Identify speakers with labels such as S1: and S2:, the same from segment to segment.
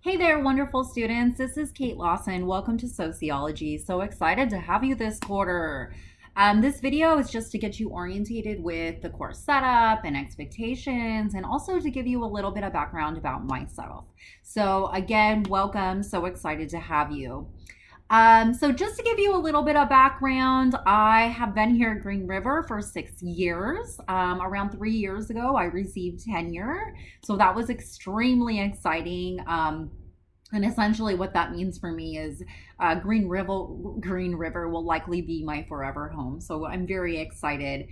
S1: Hey there, wonderful students. This is Kate Lawson. Welcome to Sociology. So excited to have you this quarter. This video is just to get you orientated with the course setup and expectations, and also to give you a little bit of background about myself. So again, welcome. So excited to have you. So just to give you a little bit of background, I have been here at Green River for 6 years. Around 3 years ago, I received tenure. So that was extremely exciting. And essentially, what that means for me is Green River will likely be my forever home. So I'm very excited.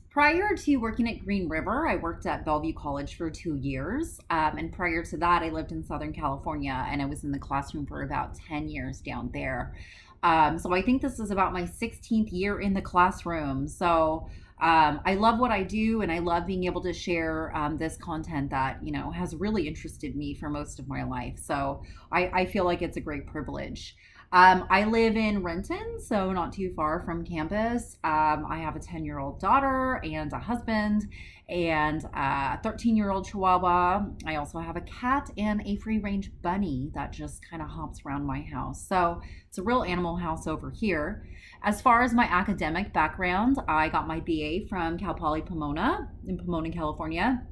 S1: Prior to working at Green River, I worked at Bellevue College for 2 years. And prior to that, I lived in Southern California and I was in the classroom for about 10 years down there. So I think this is about my 16th year in the classroom. So I love what I do, and I love being able to share this content that has really interested me for most of my life. So I feel like it's a great privilege. I live in Renton, so not too far from campus. I have a 10-year-old daughter and a husband and a 13-year-old Chihuahua. I also have a cat and a free range bunny that just kind of hops around my house. So it's a real animal house over here. As far as my academic background, I got my BA from Cal Poly Pomona in Pomona, California.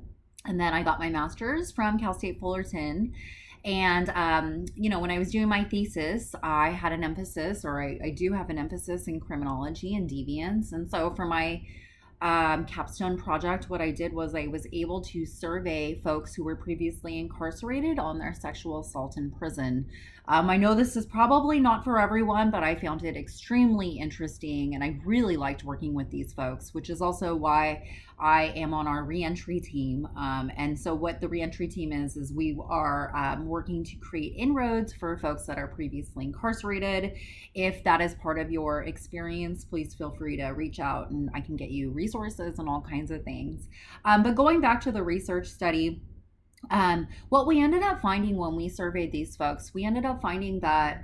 S1: And then I got my master's from Cal State Fullerton. And, when I was doing my thesis, I had an emphasis, or I do have an emphasis in criminology and deviance. And so for my capstone project, what I did was I was able to survey folks who were previously incarcerated on their sexual assault in prison. I know this is probably not for everyone, but I found it extremely interesting and I really liked working with these folks, which is also why I am on our reentry team. And so, what the reentry team is we are working to create inroads for folks that are previously incarcerated. If that is part of your experience, please feel free to reach out and I can get you resources and all kinds of things. But going back to the research study, what we ended up finding when we surveyed these folks, we ended up finding that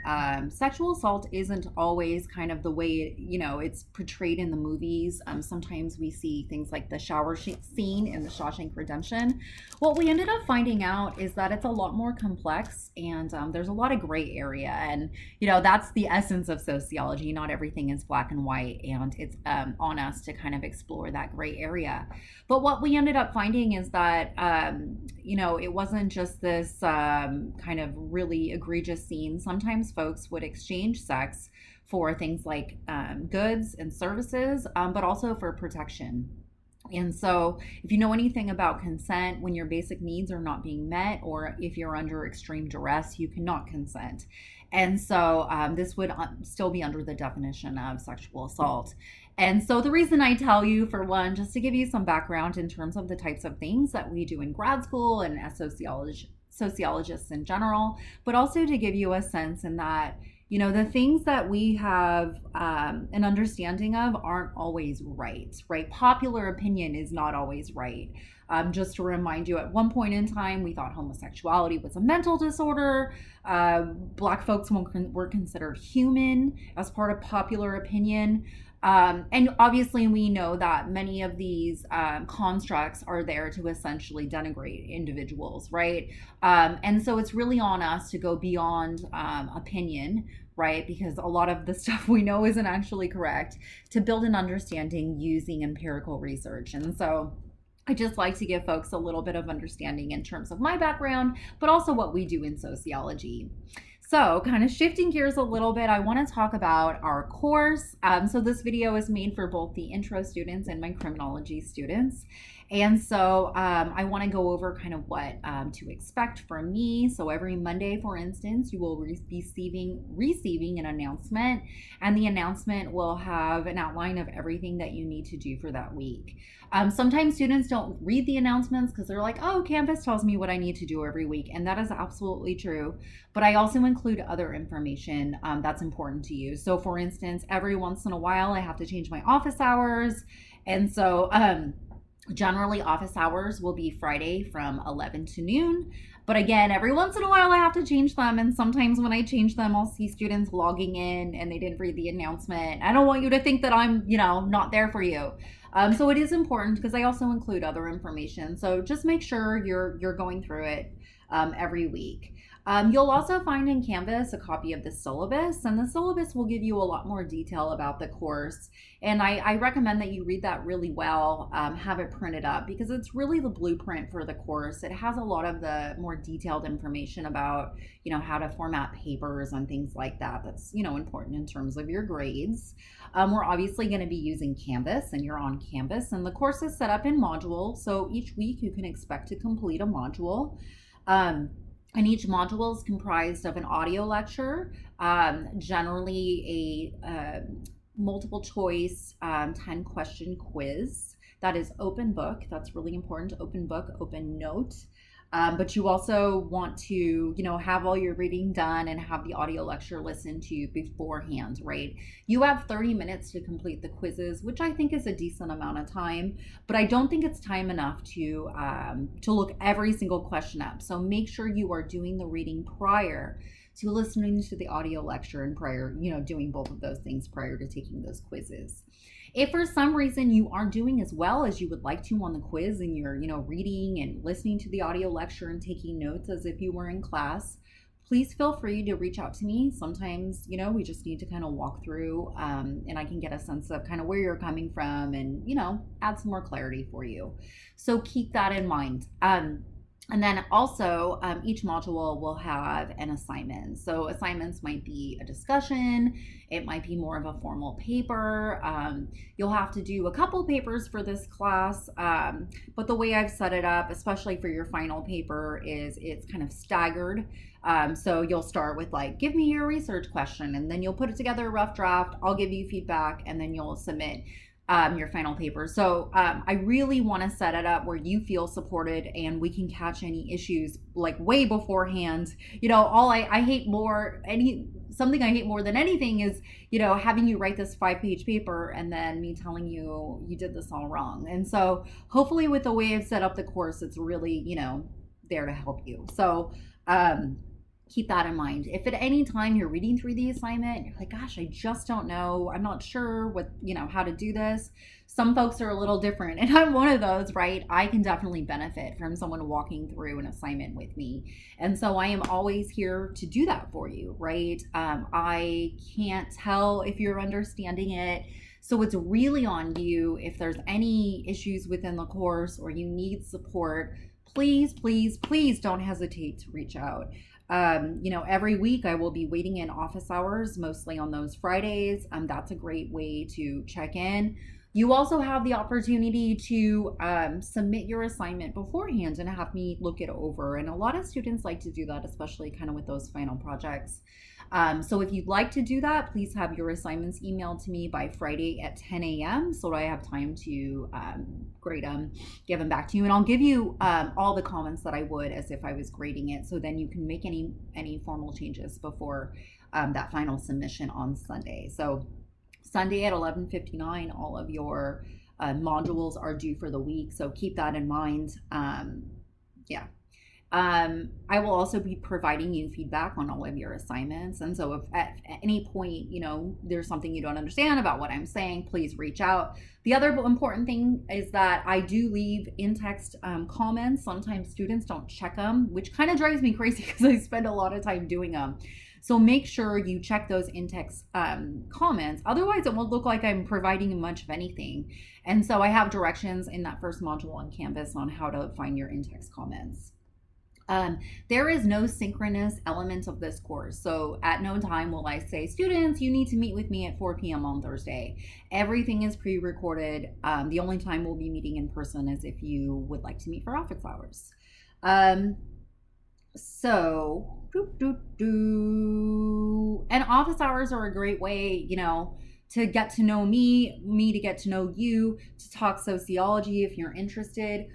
S1: sexual assault isn't always kind of the way it's portrayed in the movies. Sometimes we see things like the shower scene in the Shawshank Redemption. What we ended up finding out is that it's a lot more complex, and there's a lot of gray area, and that's the essence of sociology. Not everything is black and white, and it's on us to kind of explore that gray area. But what we ended up finding is that it wasn't just this kind of really egregious scene. Sometimes folks would exchange sex for things like goods and services, but also for protection. And so, if you know anything about consent, when your basic needs are not being met, or if you're under extreme duress, you cannot consent. And so, this would still be under the definition of sexual assault. And so, the reason I tell you, for one, just to give you some background in terms of the types of things that we do in grad school and as sociologists in general, but also to give you a sense in that the things that we have an understanding of aren't always right, right? Popular opinion is not always right. Just to remind you, at one point in time, we thought homosexuality was a mental disorder. Black folks were considered human as part of popular opinion. And obviously, we know that many of these constructs are there to essentially denigrate individuals, right? And so it's really on us to go beyond opinion, right? Because a lot of the stuff we know isn't actually correct, to build an understanding using empirical research. And so I just like to give folks a little bit of understanding in terms of my background, but also what we do in sociology. So, kind of shifting gears a little bit, I want to talk about our course. So this video is made for both the intro students and my criminology students. And so I want to go over kind of what to expect from me. So every Monday, for instance, you will be receiving an announcement, and the announcement will have an outline of everything that you need to do for that week. Sometimes students don't read the announcements because they're like, oh, Canvas tells me what I need to do every week. And that is absolutely true. But I also include other information that's important to you. So for instance, every once in a while, I have to change my office hours. And so generally office hours will be Friday from 11 to noon. But again, every once in a while I have to change them. And sometimes when I change them, I'll see students logging in and they didn't read the announcement. I don't want you to think that I'm, not there for you. So it is important because I also include other information. So just make sure you're going through it. every week. You'll also find in Canvas a copy of the syllabus, and the syllabus will give you a lot more detail about the course. And I recommend that you read that really well, have it printed up, because it's really the blueprint for the course. It has a lot of the more detailed information about, how to format papers and things like that. That's, important in terms of your grades. We're obviously going to be using Canvas, and you're on Canvas, and the course is set up in modules. So each week you can expect to complete a module. And each module is comprised of an audio lecture, generally a multiple choice 10 question quiz that is open book. That's really important. Open book, open note. But you also want to, have all your reading done and have the audio lecture listened to beforehand, right? You have 30 minutes to complete the quizzes, which I think is a decent amount of time, but I don't think it's time enough to look every single question up. So make sure you are doing the reading prior to listening to the audio lecture and prior, doing both of those things prior to taking those quizzes. If for some reason you aren't doing as well as you would like to on the quiz, and you're, reading and listening to the audio lecture and taking notes as if you were in class, please feel free to reach out to me. Sometimes, we just need to kind of walk through and I can get a sense of kind of where you're coming from and, add some more clarity for you. So keep that in mind. And then also, each module will have an assignment. So assignments might be a discussion. It might be more of a formal paper. You'll have to do a couple papers for this class. But the way I've set it up, especially for your final paper, is it's kind of staggered. So you'll start with give me your research question, and then you'll put it together a rough draft. I'll give you feedback, and then you'll submit your final paper. So I really want to set it up where you feel supported and we can catch any issues way beforehand. I hate more, something I hate more than anything is, having you write this 5-page paper and then me telling you did this all wrong. And so hopefully with the way I've set up the course, it's really, there to help you. So keep that in mind. If at any time you're reading through the assignment, you're like, gosh, I just don't know, I'm not sure what, how to do this. Some folks are a little different, and I'm one of those, right? I can definitely benefit from someone walking through an assignment with me. And so I am always here to do that for you, right? I can't tell if you're understanding it. So it's really on you. If there's any issues within the course or you need support, please, please, please don't hesitate to reach out. Every week I will be waiting in office hours, mostly on those Fridays. That's a great way to check in. You also have the opportunity to submit your assignment beforehand and have me look it over. And a lot of students like to do that, especially kind of with those final projects. So if you'd like to do that, please have your assignments emailed to me by Friday at 10 a.m. so that I have time to grade them, give them back to you. And I'll give you all the comments that I would as if I was grading it. So then you can make any formal changes before that final submission on Sunday. So Sunday at 11:59, all of your modules are due for the week. So keep that in mind. I will also be providing you feedback on all of your assignments. And so if at any point, there's something you don't understand about what I'm saying, please reach out. The other important thing is that I do leave in-text comments. Sometimes students don't check them, which kind of drives me crazy because I spend a lot of time doing them. So make sure you check those in-text comments. Otherwise, it won't look like I'm providing much of anything. And so I have directions in that first module on Canvas on how to find your in-text comments. There is no synchronous element of this course. So at no time will I say, students, you need to meet with me at 4 p.m. on Thursday. Everything is pre-recorded. The only time we'll be meeting in person is if you would like to meet for office hours. And office hours are a great way, to get to know me to get to know you, to talk sociology if you're interested.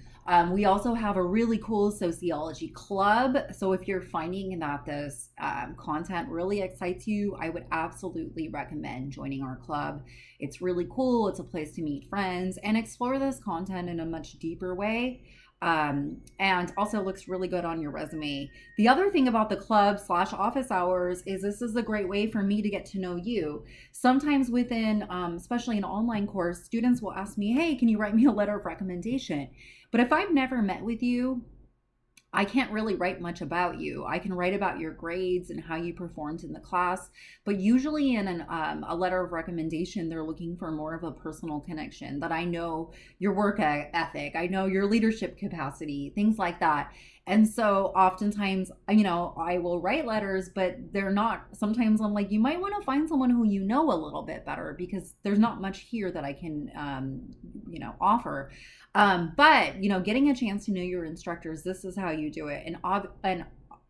S1: We also have a really cool sociology club. So if you're finding that this content really excites you, I would absolutely recommend joining our club. It's really cool. It's a place to meet friends and explore this content in a much deeper way. And also looks really good on your resume. The other thing about the club/office hours is this is a great way for me to get to know you. Sometimes within, especially an online course, students will ask me, hey, can you write me a letter of recommendation? But if I've never met with you, I can't really write much about you. I can write about your grades and how you performed in the class, but usually in a letter of recommendation, they're looking for more of a personal connection, that I know your work ethic, I know your leadership capacity, things like that. And so oftentimes, I will write letters, but they're not, sometimes I'm like, you might want to find someone who you know a little bit better, because there's not much here that I can, offer. But getting a chance to know your instructors, this is how you do it. And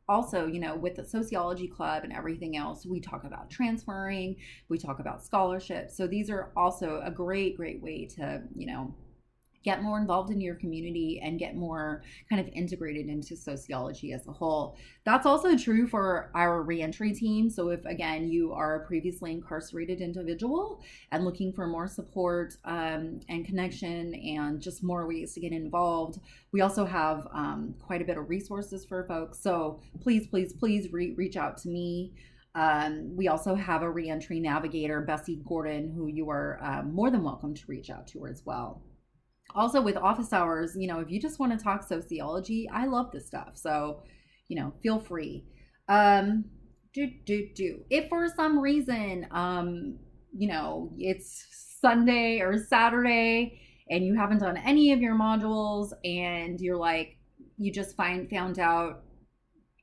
S1: also, with the sociology club and everything else, we talk about transferring, we talk about scholarships. So these are also a great, great way to, get more involved in your community and get more kind of integrated into sociology as a whole. That's also true for our reentry team. So if, again, you are a previously incarcerated individual and looking for more support and connection and just more ways to get involved, we also have quite a bit of resources for folks. So please, please, please reach out to me. We also have a reentry navigator, Bessie Gordon, who you are more than welcome to reach out to her as well. Also, with office hours, if you just want to talk sociology, I love this stuff. So, feel free. If for some reason, it's Sunday or Saturday and you haven't done any of your modules and you're like, you just found out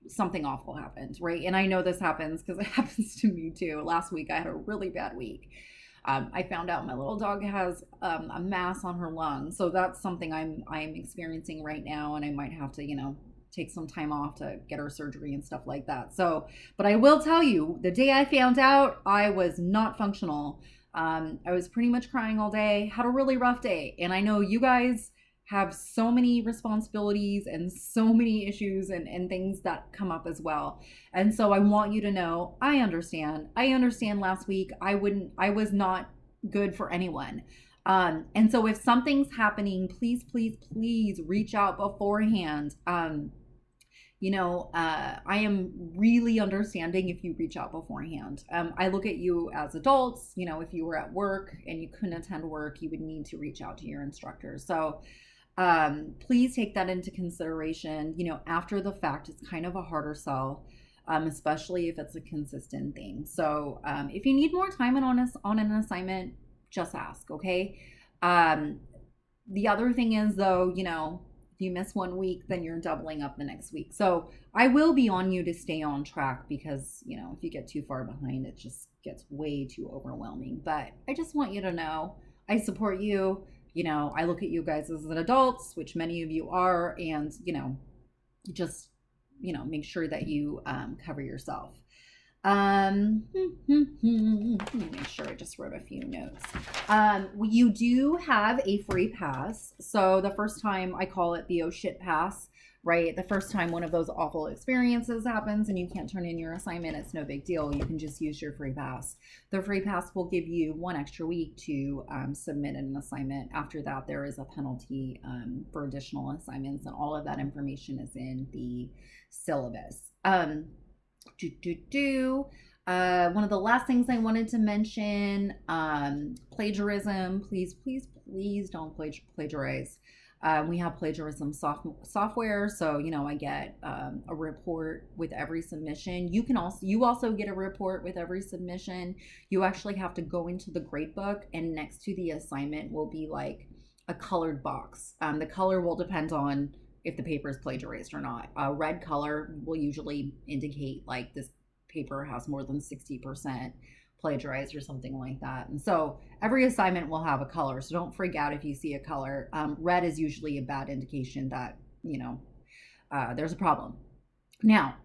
S1: something awful happened, right? And I know this happens because it happens to me too. Last week, I had a really bad week. I found out my little dog has a mass on her lung, so that's something I'm experiencing right now, and I might have to take some time off to get her surgery and stuff like that. So, but I will tell you, the day I found out, I was not functional. I was pretty much crying all day, had a really rough day, and I know you guys have so many responsibilities and so many issues and things that come up as well. And so I want you to know, I understand last week, I was not good for anyone. And so if something's happening, please, please, please reach out beforehand. I am really understanding if you reach out beforehand. I look at you as adults, if you were at work and you couldn't attend work, you would need to reach out to your instructors. So please take that into consideration. After the fact, it's kind of a harder sell, especially if it's a consistent thing. So if you need more time on an assignment, just ask, okay? The other thing is, though, if you miss 1 week, then you're doubling up the next week. So I will be on you to stay on track, because, if you get too far behind, it just gets way too overwhelming. But I just want you to know I support you. I look at you guys as adults, which many of you are, and, just, make sure that you cover yourself. Let me make sure I just wrote a few notes. You do have a free pass. So the first time, I call it the oh shit pass, right? The first time one of those awful experiences happens and you can't turn in your assignment, it's no big deal. You can just use your free pass. The free pass will give you 1 extra week to submit an assignment. After that, there is a penalty for additional assignments, and all of that information is in the syllabus. One of the last things I wanted to mention, plagiarism. Please, please, please don't plagiarize. We have plagiarism software, so I get a report with every submission. You also get a report with every submission. You actually have to go into the gradebook, and next to the assignment will be like a colored box. The color will depend on if the paper is plagiarized or not. A red color will usually indicate like this paper has more than 60% plagiarized or something like that. And so every assignment will have a color, so don't freak out if you see a color. Red is usually a bad indication that there's a problem. Now,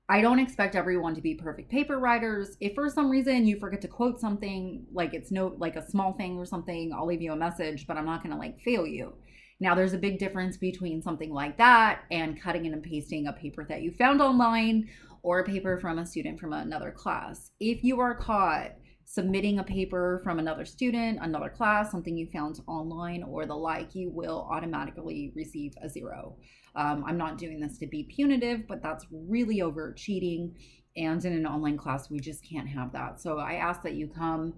S1: I don't expect everyone to be perfect paper writers. If for some reason you forget to quote something, like it's like a small thing or something, I'll leave you a message, but I'm not going to fail you. Now, there's a big difference between something like that and cutting and pasting a paper that you found online or a paper from a student from another class. If you are caught submitting a paper from another student, another class, something you found online or the like, you will automatically receive a 0. I'm not doing this to be punitive, but that's really overt cheating. And in an online class, we just can't have that. So I ask that you come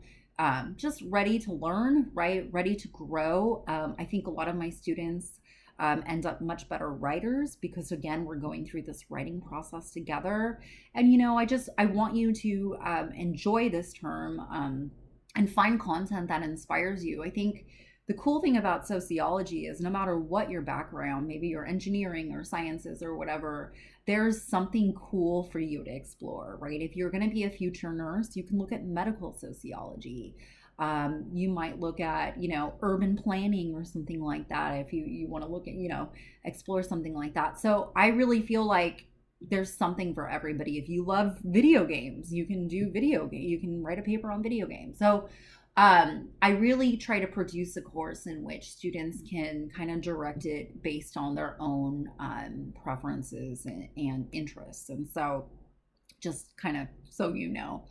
S1: just ready to learn, right? Ready to grow. I think a lot of my students end up much better writers, because again, we're going through this writing process together. And, you know, I want you to enjoy this term and find content that inspires you. I think the cool thing about sociology is no matter what your background, maybe you're engineering or sciences or whatever, there's something cool for you to explore, right? If you're going to be a future nurse, you can look at medical sociology. You might look at, you know, urban planning or something like that if you want to look at, you know, explore something like that. So I really feel like there's something for everybody. If you love video games, you can do video game. You can write a paper on video games. So I really try to produce a course in which students can kind of direct it based on their own preferences and interests. And so just kind of so you know.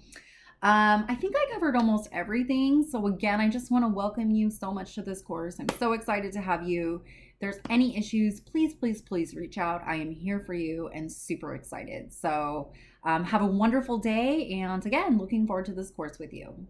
S1: I think I covered almost everything. So again, I just want to welcome you so much to this course. I'm so excited to have you. If there's any issues, please, please, please reach out. I am here for you and super excited. So have a wonderful day. And again, looking forward to this course with you.